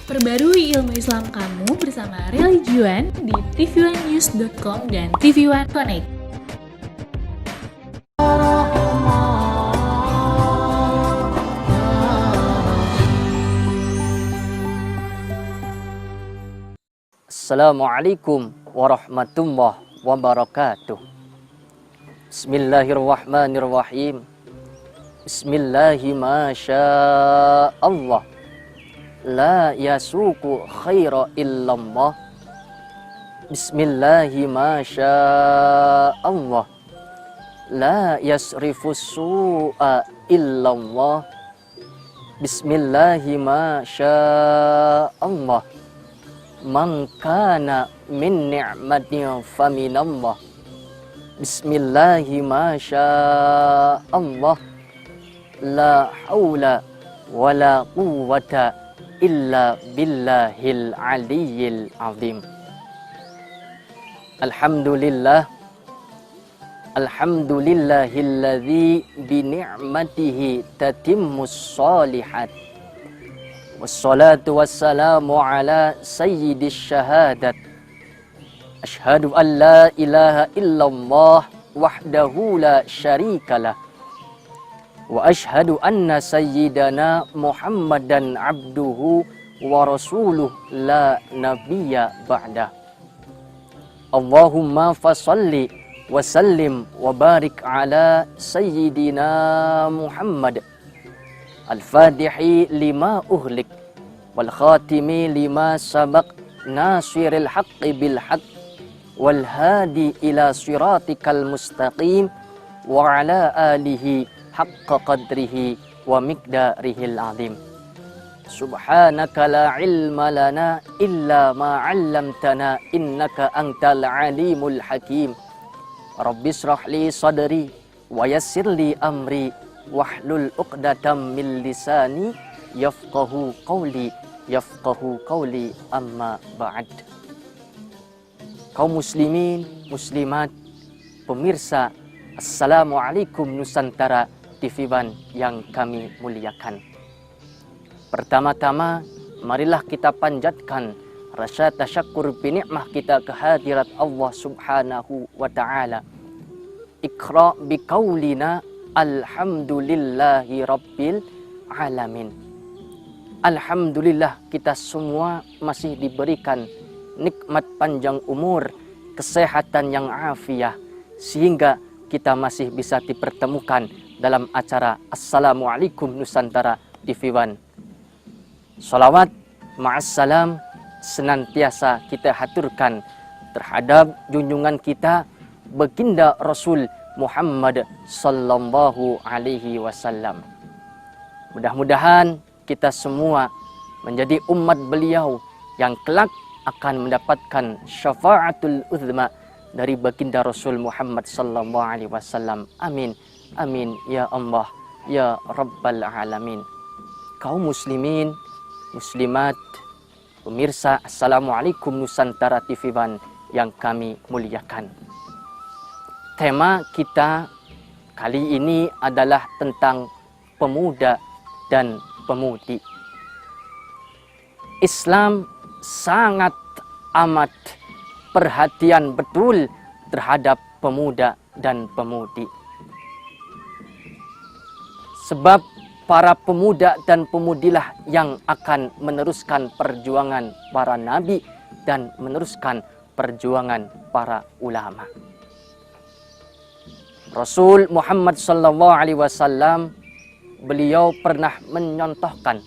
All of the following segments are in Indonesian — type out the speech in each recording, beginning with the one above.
Perbarui ilmu Islam kamu bersama Religion di tv1news.com dan TV1 Connect. Assalamualaikum warahmatullahi wabarakatuh. Bismillahirrahmanirrahim. Bismillahi masyaallah. La yasuku khaira illallah. Bismillahi masyaallah. La yasrifu su'a illallah. Bismillahi masyaallah. Man kana min ni'matin faminallah. Bismillahi masyaallah. La haula wala quwwata illa billahil aliyyil azim. Alhamdulillah. Alhamdulillahilladzi bi ni'matihi tatimmus shalihat. Wassalatu wassalamu ala sayyidis syahadat. Ashhadu an la ilaha illallah wahdahu la syarikalah. Wa ashhadu anna sayyidana Muhammadan abduhu wa rasuluh la nabiyya ba'dah. Allahumma fasalli wa sallim wa barik ala sayyidina Muhammad Al-Fatihi lima uhlik wal khatimi lima sabaq nasiril haqqi bil haqq wal hadi ila siratikal mustaqim wa ala alihi haqqa qadrihi wa miqdarihil azim. Subhanaka la ilma lana illa ma 'allamtana innaka antal alimul hakim. Rabbi shrah li sadri wa yassir li amri wahlul 'uqdatam min lisani yafqahu qawli amma ba'd. Kaum muslimin, muslimat, pemirsa Assalamualaikum Nusantara TV1 yang kami muliakan. Pertama-tama marilah kita panjatkan rasa tasyakkur binikmah kita kehadirat Allah Subhanahu wa taala. Iqra biqaulina alhamdulillahi rabbil alamin. Alhamdulillah kita semua masih diberikan nikmat panjang umur, kesehatan yang afiah, sehingga kita masih bisa dipertemukan dalam acara Assalamualaikum Nusantara TV1. Salawat ma'assalam senantiasa kita haturkan terhadap junjungan kita baginda Rasul Muhammad sallallahu alaihi wasallam. Mudah-mudahan kita semua menjadi umat beliau yang kelak akan mendapatkan syafaatul uzma dari baginda Rasul Muhammad sallallahu alaihi wasallam. Amin. Amin ya Allah ya Rabbal alamin. Kaum muslimin, muslimat, pemirsa Assalamualaikum Nusantara TV1 yang kami muliakan. Tema kita kali ini adalah tentang pemuda dan pemudi. Islam sangat amat perhatian betul terhadap pemuda dan pemudi. Sebab para pemuda dan pemudilah yang akan meneruskan perjuangan para nabi dan meneruskan perjuangan para ulama. Rasul Muhammad sallallahu alaihi wasallam beliau pernah menyontohkan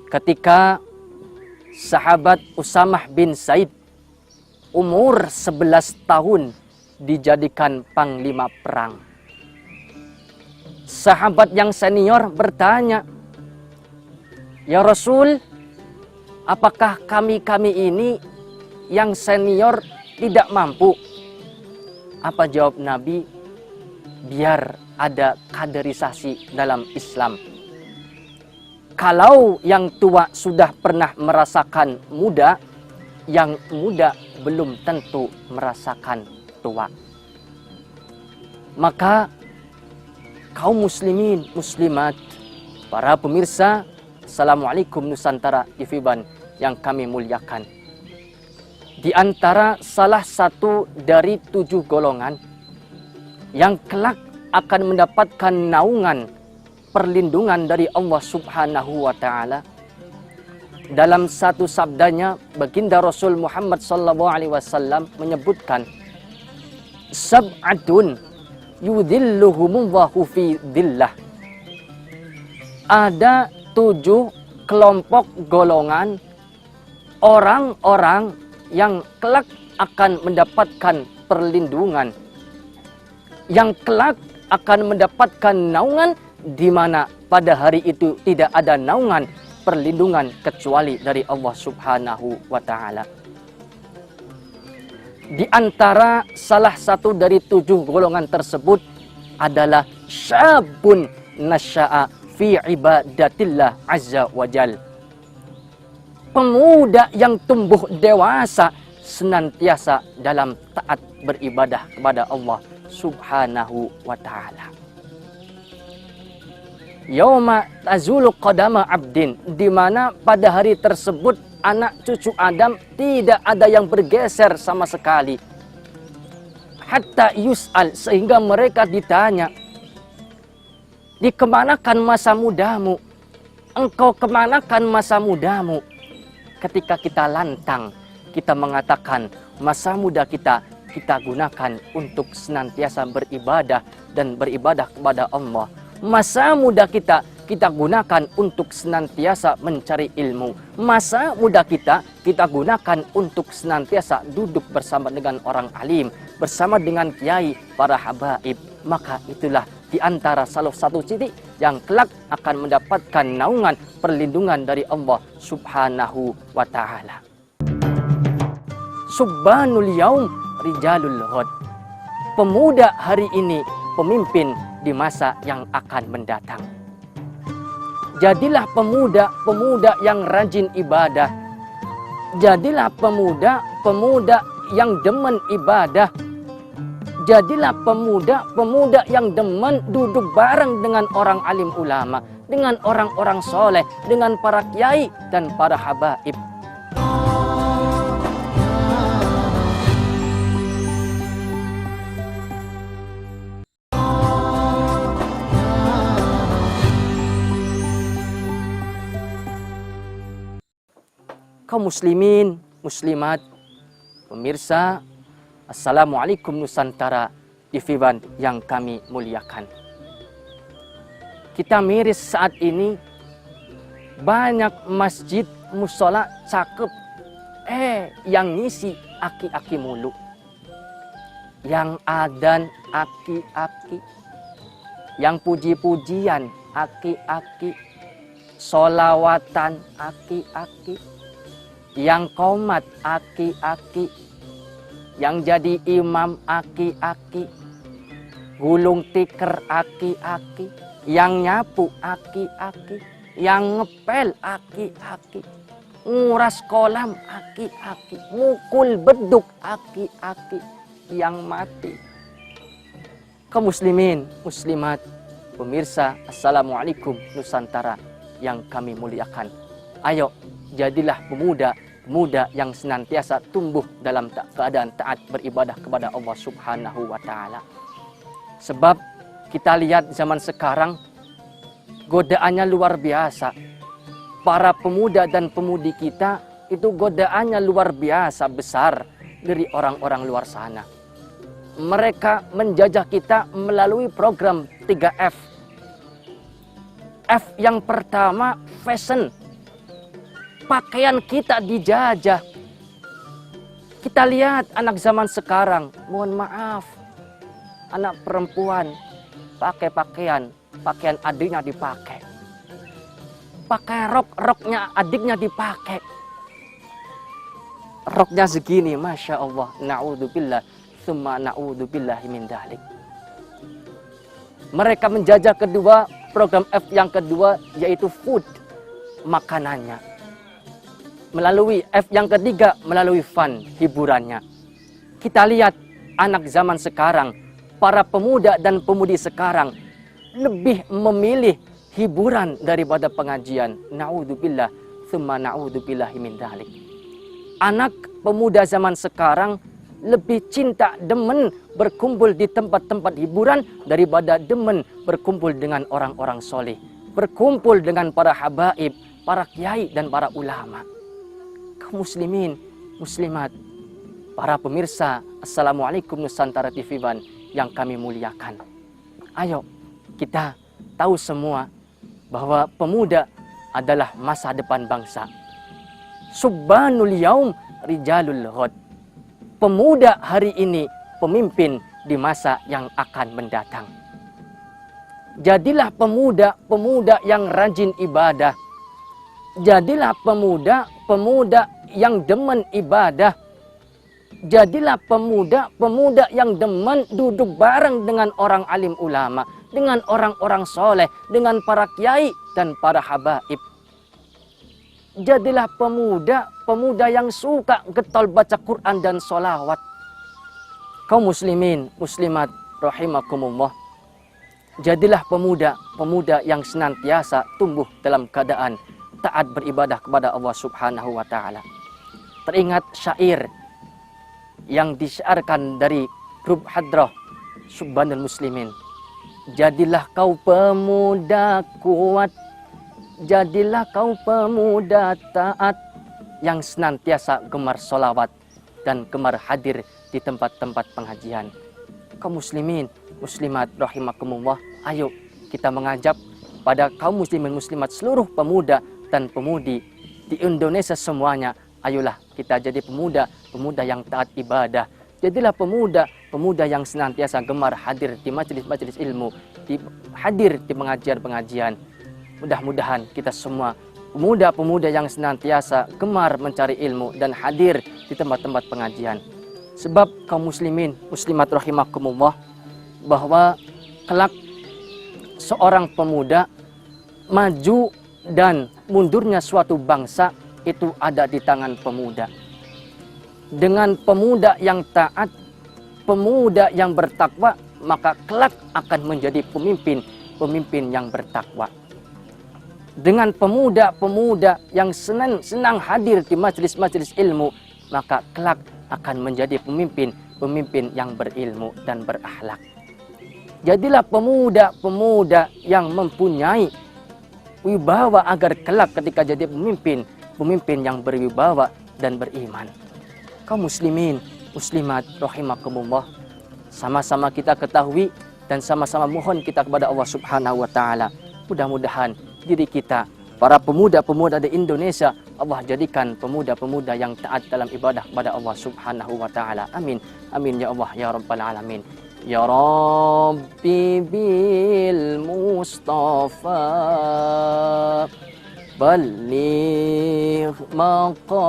ketika sahabat Usamah bin Zaid umur 11 tahun dijadikan panglima perang. Sahabat yang senior bertanya, "Ya Rasul, apakah kami ini yang senior tidak mampu?" Apa jawab Nabi? Biar ada kaderisasi dalam Islam. Kalau yang tua sudah pernah merasakan muda, yang muda belum tentu merasakan tua. Maka kaum muslimin, muslimat, para pemirsa Assalamualaikum Nusantara TV1 yang kami muliakan. Di antara salah satu dari 7 golongan yang kelak akan mendapatkan naungan perlindungan dari Allah Subhanahu wa Ta'ala, dalam satu sabdanya baginda Rasul Muhammad SAW menyebutkan, sab'atun yudhilluhumullahu fi dhillah. Ada 7 kelompok golongan orang-orang yang kelak akan mendapatkan perlindungan, yang kelak akan mendapatkan naungan, di mana pada hari itu tidak ada naungan perlindungan kecuali dari Allah Subhanahu wa Ta'ala. Di antara salah satu dari 7 golongan tersebut adalah syabun nasya'a fi ibadatillah azza wa jal. Pemuda yang tumbuh dewasa senantiasa dalam taat beribadah kepada Allah Subhanahu wa Ta'ala. Yauma tazulu qadama abdin, di mana pada hari tersebut anak cucu Adam tidak ada yang bergeser sama sekali. Hatta yus'al, sehingga mereka ditanya, dikemanakan masa mudamu? Engkau kemanakan masa mudamu? Ketika kita lantang, kita mengatakan masa muda kita gunakan untuk senantiasa beribadah dan beribadah kepada Allah. Masa muda kita gunakan untuk senantiasa mencari ilmu. Masa muda kita gunakan untuk senantiasa duduk bersama dengan orang alim, bersama dengan kiai, para habaib. Maka itulah di antara salah satu titik yang kelak akan mendapatkan naungan perlindungan dari Allah Subhanahu wa Ta'ala. Subbanul yaum rijalul ghad. Pemuda hari ini pemimpin di masa yang akan mendatang. Jadilah pemuda yang rajin ibadah. Jadilah pemuda yang demen ibadah. Jadilah pemuda yang demen duduk bareng dengan orang alim ulama, dengan orang-orang soleh, dengan para kiai dan para habaib. Kaum muslimin, muslimat, pemirsa, Assalamualaikum Nusantara TV1 yang kami muliakan. Kita miris saat ini banyak masjid musola cakep, yang ngisi aki-aki mulu, yang adan aki-aki, yang puji-pujian aki-aki, solawatan aki-aki, yang komat aki-aki, yang jadi imam aki-aki, gulung tikar aki-aki, yang nyapu aki-aki, yang ngepel aki-aki, nguras kolam aki-aki, mukul beduk aki-aki, yang mati. Kaum muslimin, muslimat, pemirsa, Assalamualaikum Nusantara yang kami muliakan. Ayo, jadilah pemuda yang senantiasa tumbuh dalam keadaan taat beribadah kepada Allah Subhanahu wa Ta'ala. Sebab kita lihat zaman sekarang godaannya luar biasa. Para pemuda dan pemudi kita itu godaannya luar biasa besar dari orang-orang luar sana. Mereka menjajah kita melalui program 3F. F yang pertama, fashion. Pakaian kita dijajah. Kita lihat anak zaman sekarang, mohon maaf, anak perempuan pakai pakaian adiknya dipakai. Pakai roknya adiknya dipakai. Roknya segini, Masya Allah, na'udzubillah, summa na'udzubillahi min dalik. Mereka menjajah kedua, program F yang kedua, yaitu food, makanannya. Melalui F yang ketiga, melalui fun, hiburannya. Kita lihat anak zaman sekarang, para pemuda dan pemudi sekarang lebih memilih hiburan daripada pengajian. Na'udzubillah, tsumma na'udzubillahi min dzalik. Anak pemuda zaman sekarang lebih cinta demen berkumpul di tempat-tempat hiburan daripada demen berkumpul dengan orang-orang soleh, berkumpul dengan para habaib, para kiai dan para ulama. Kaum muslimin, muslimat, para pemirsa Assalamualaikum Nusantara TV One yang kami muliakan. Ayo kita tahu semua bahwa pemuda adalah masa depan bangsa. Subbanul yaum rijalul ghad. Pemuda hari ini pemimpin di masa yang akan mendatang. Jadilah pemuda-pemuda yang rajin ibadah. Jadilah pemuda-pemuda yang demen ibadah. Jadilah pemuda-pemuda yang demen duduk bareng dengan orang alim ulama, dengan orang-orang soleh, dengan para kiai dan para habaib. Jadilah pemuda yang suka getol baca Quran dan sholawat. Kaum muslimin, muslimat, rahimakumullah. Jadilah pemuda yang senantiasa tumbuh dalam keadaan taat beribadah kepada Allah Subhanahu wa Ta'ala. Teringat syair yang disiarkan dari grup Hadrah Subbanul Muslimin. Jadilah kau pemuda kuat, jadilah kau pemuda taat yang senantiasa gemar sholawat dan gemar hadir di tempat-tempat pengajian. Kaum muslimin, muslimat rahimakumullah, ayo kita mengajak pada kaum muslimin muslimat seluruh pemuda dan pemudi di Indonesia semuanya. Ayolah kita jadi pemuda yang taat ibadah. Jadilah pemuda yang senantiasa gemar hadir di majelis-majelis ilmu, hadir di pengajian-pengajian. Mudah-mudahan kita semua pemuda-pemuda yang senantiasa gemar mencari ilmu dan hadir di tempat-tempat pengajian. Sebab kaum muslimin, muslimat rahimakumullah, bahwa kelak seorang pemuda maju dan mundurnya suatu bangsa itu ada di tangan pemuda. Dengan pemuda yang taat, pemuda yang bertakwa, maka kelak akan menjadi pemimpin yang bertakwa. Dengan pemuda yang senang hadir di majelis-majelis ilmu, maka kelak akan menjadi pemimpin yang berilmu dan berakhlak. Jadilah pemuda yang mempunyai wibawa agar kelak ketika jadi pemimpin yang berwibawa dan beriman. Kaum muslimin, muslimat rahimakumullah, sama-sama kita ketahui dan sama-sama mohon kita kepada Allah Subhanahu wa Ta'ala, mudah-mudahan diri kita, para pemuda-pemuda di Indonesia, Allah jadikan pemuda-pemuda yang taat dalam ibadah kepada Allah Subhanahu wa Ta'ala. Amin. Amin ya Allah ya Rabbal Alamin. Ya Rabbi bil Mustafa balligh maqasidana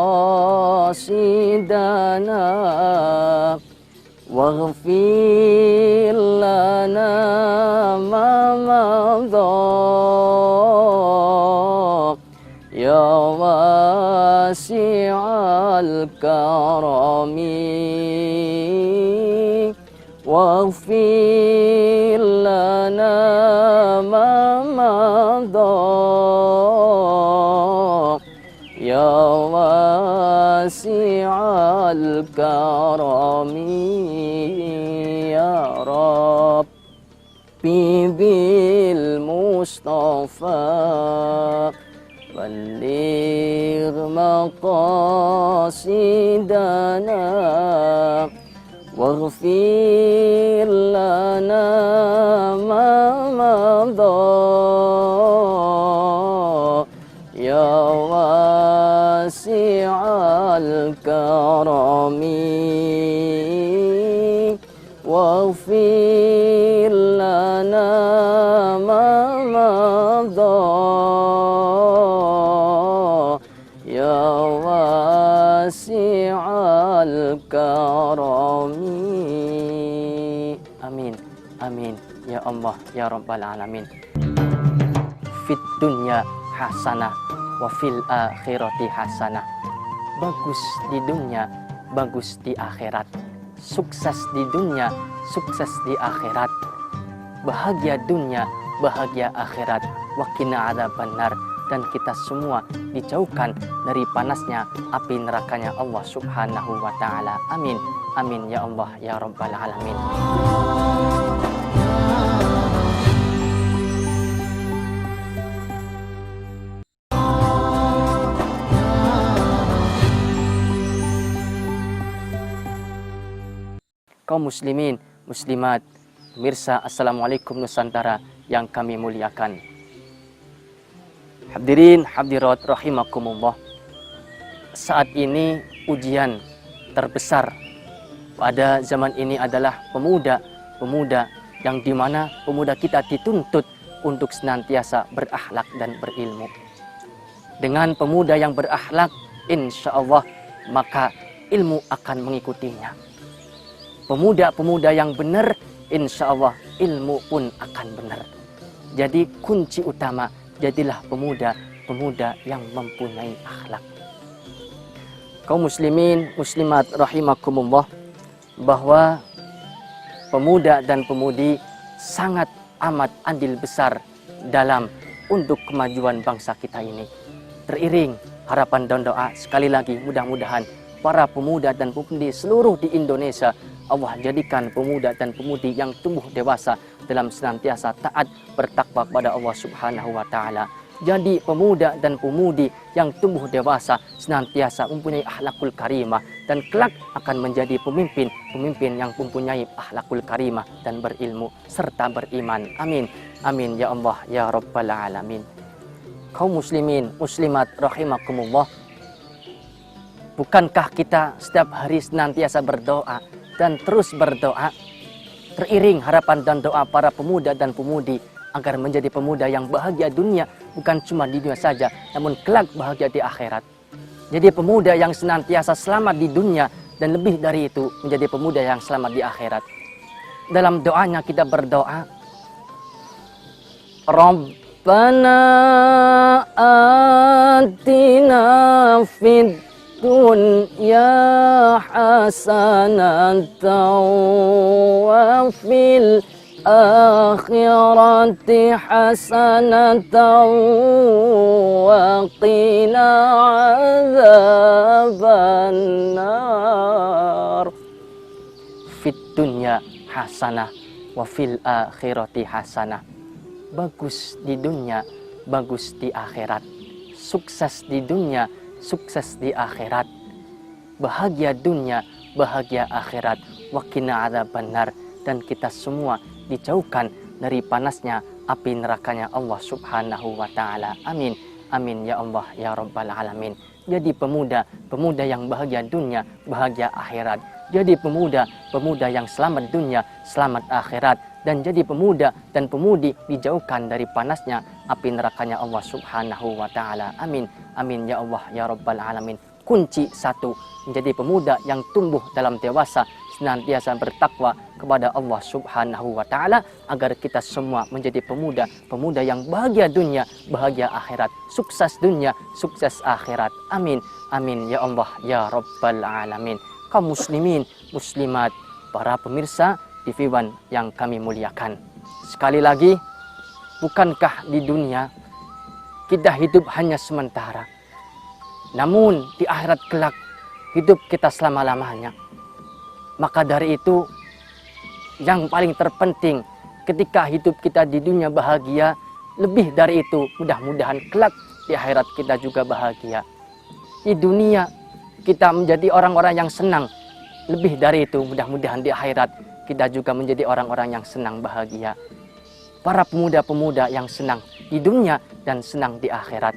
waghfir lana ma madha ya wasi'al karami waghfir lana ma madha ya wasi'al karami ya Rabbi bil Mustafa balligh maqasidana waghfir lana ma madha ya wasi'al karami waghfir lana ma madha ya wasi'al karami. Amin. Amin ya Allah ya Rabbal Alamin. Fit dunya hasanah wa fil akhirati hasanah. Bagus di dunia, bagus di akhirat. Sukses di dunia, sukses di akhirat. Bahagia dunia, bahagia akhirat. wa qina adzabannar, dan kita semua dijauhkan dari panasnya api nerakanya Allah Subhanahu wa taala. Amin. Amin ya Allah ya rabbal alamin. Kaum muslimin, muslimat, pemirsa Assalamualaikum Nusantara yang kami muliakan. Hadirin hadirat rahimakumullah. Saat ini ujian terbesar pada zaman ini adalah pemuda yang dimana pemuda kita dituntut untuk senantiasa berakhlak dan berilmu. Dengan pemuda yang berakhlak, insya Allah maka ilmu akan mengikutinya. Pemuda-pemuda yang benar, insya Allah ilmu pun akan benar. Jadi kunci utama, jadilah pemuda yang mempunyai akhlak. Kaum muslimin, muslimat rahimakumullah, bahwa pemuda dan pemudi sangat amat andil besar dalam untuk kemajuan bangsa kita ini. Teriring harapan dan doa sekali lagi, mudah-mudahan para pemuda dan pemudi seluruh di Indonesia, Allah jadikan pemuda dan pemudi yang tumbuh dewasa dalam senantiasa taat bertakwa kepada Allah Subhanahu wa taala. Jadi pemuda dan pemudi yang tumbuh dewasa senantiasa mempunyai akhlakul karimah dan kelak akan menjadi pemimpin yang mempunyai akhlakul karimah dan berilmu serta beriman. Amin. Amin ya Allah ya rabbal alamin. Kaum muslimin, muslimat rahimakumullah, bukankah kita setiap hari senantiasa berdoa dan terus berdoa, teriring harapan dan doa para pemuda dan pemudi agar menjadi pemuda yang bahagia dunia, bukan cuma di dunia saja, namun kelak bahagia di akhirat. Jadi pemuda yang senantiasa selamat di dunia dan lebih dari itu menjadi pemuda yang selamat di akhirat. Dalam doanya kita berdoa, Rabbana atina fid dunya hasanatan wa fil akhirati hasanatan wa qina adzabannar. Fit dunya hasanah wa fil akhirati hasanah. Bagus di dunia, bagus di akhirat. Sukses di dunia, sukses di akhirat. Bahagia dunia, bahagia akhirat. Wa qina adzabannar, dan kita semua dijauhkan dari panasnya api nerakanya Allah Subhanahu wa taala. Amin. Amin ya Allah ya rabbal alamin. Jadi pemuda yang bahagia dunia, bahagia akhirat. Jadi pemuda yang selamat dunia, selamat akhirat. Dan jadi pemuda dan pemudi dijauhkan dari panasnya api nerakanya Allah Subhanahu wa taala. Amin. Amin ya Allah ya rabbal alamin. Kunci satu, menjadi pemuda yang tumbuh dalam dewasa, senantiasa bertakwa kepada Allah Subhanahu wa taala, agar kita semua menjadi pemuda yang bahagia dunia, bahagia akhirat, sukses dunia, sukses akhirat. Amin. Amin ya Allah ya rabbal alamin. Kaum muslimin, muslimat, para pemirsa TV One yang kami muliakan. Sekali lagi, bukankah di dunia kita hidup hanya sementara, namun di akhirat kelak hidup kita selama-lamanya. Maka dari itu, yang paling terpenting ketika hidup kita di dunia bahagia, lebih dari itu mudah-mudahan kelak di akhirat kita juga bahagia. Di dunia kita menjadi orang-orang yang senang, lebih dari itu mudah-mudahan di akhirat kita juga menjadi orang-orang yang senang bahagia. Para pemuda-pemuda yang senang di dunia dan senang di akhirat.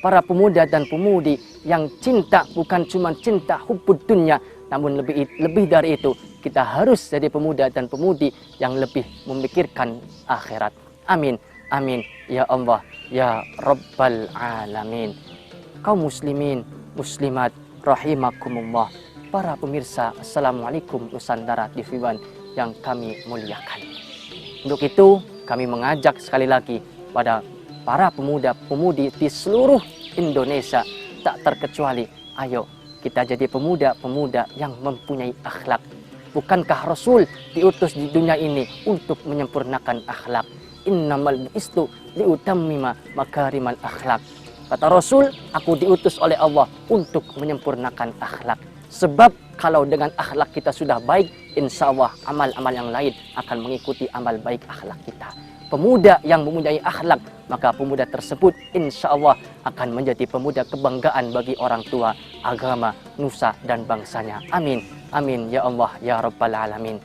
Para pemuda dan pemudi yang cinta bukan cuma cinta hubbud dunya, namun lebih dari itu kita harus jadi pemuda dan pemudi yang lebih memikirkan akhirat. Amin. Amin ya Allah ya rabbal alamin. Kaum muslimin, muslimat rahimakumullah, para pemirsa Assalamualaikum Nusantara TV One yang kami muliakan. Untuk itu kami mengajak sekali lagi pada para pemuda-pemudi di seluruh Indonesia, tak terkecuali, ayo kita jadi pemuda-pemuda yang mempunyai akhlak. Bukankah Rasul diutus di dunia ini untuk menyempurnakan akhlak? innamal bu'istu liutammima makarimal akhlak. Kata Rasul, aku diutus oleh Allah untuk menyempurnakan akhlak. Sebab kalau dengan akhlak kita sudah baik, insya Allah amal-amal yang lain akan mengikuti amal baik akhlak kita. Pemuda yang mempunyai akhlak, maka pemuda tersebut insya Allah akan menjadi pemuda kebanggaan bagi orang tua, agama, nusa, dan bangsanya. Amin. Amin. Ya Allah, ya Rabbal Alamin.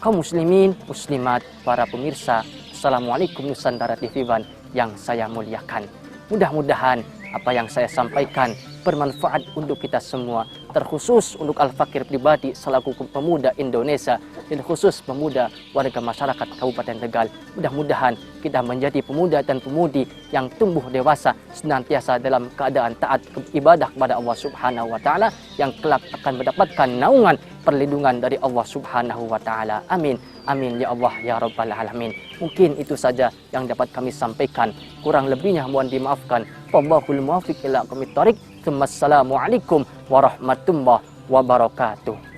Kaum muslimin, muslimat, para pemirsa, Assalamualaikum Nusantara TV One yang saya muliakan. Mudah-mudahan apa yang saya sampaikan bermanfaat untuk kita semua, terkhusus untuk Al-Fakir pribadi selaku pemuda Indonesia, dan khusus pemuda warga masyarakat Kabupaten Tegal. Mudah-mudahan kita menjadi pemuda dan pemudi yang tumbuh dewasa, senantiasa dalam keadaan taat ibadah kepada Allah Subhanahu wa taala, yang kelak akan mendapatkan naungan perlindungan dari Allah Subhanahu wa taala. Amin. Amin ya Allah ya Rabbal Alamin. Mungkin itu saja yang dapat kami sampaikan. Kurang lebihnya mohon dimaafkan. Wallahul muwaffiq ila aqwamit thoriq. Assalamualaikum warahmatullahi wabarakatuh.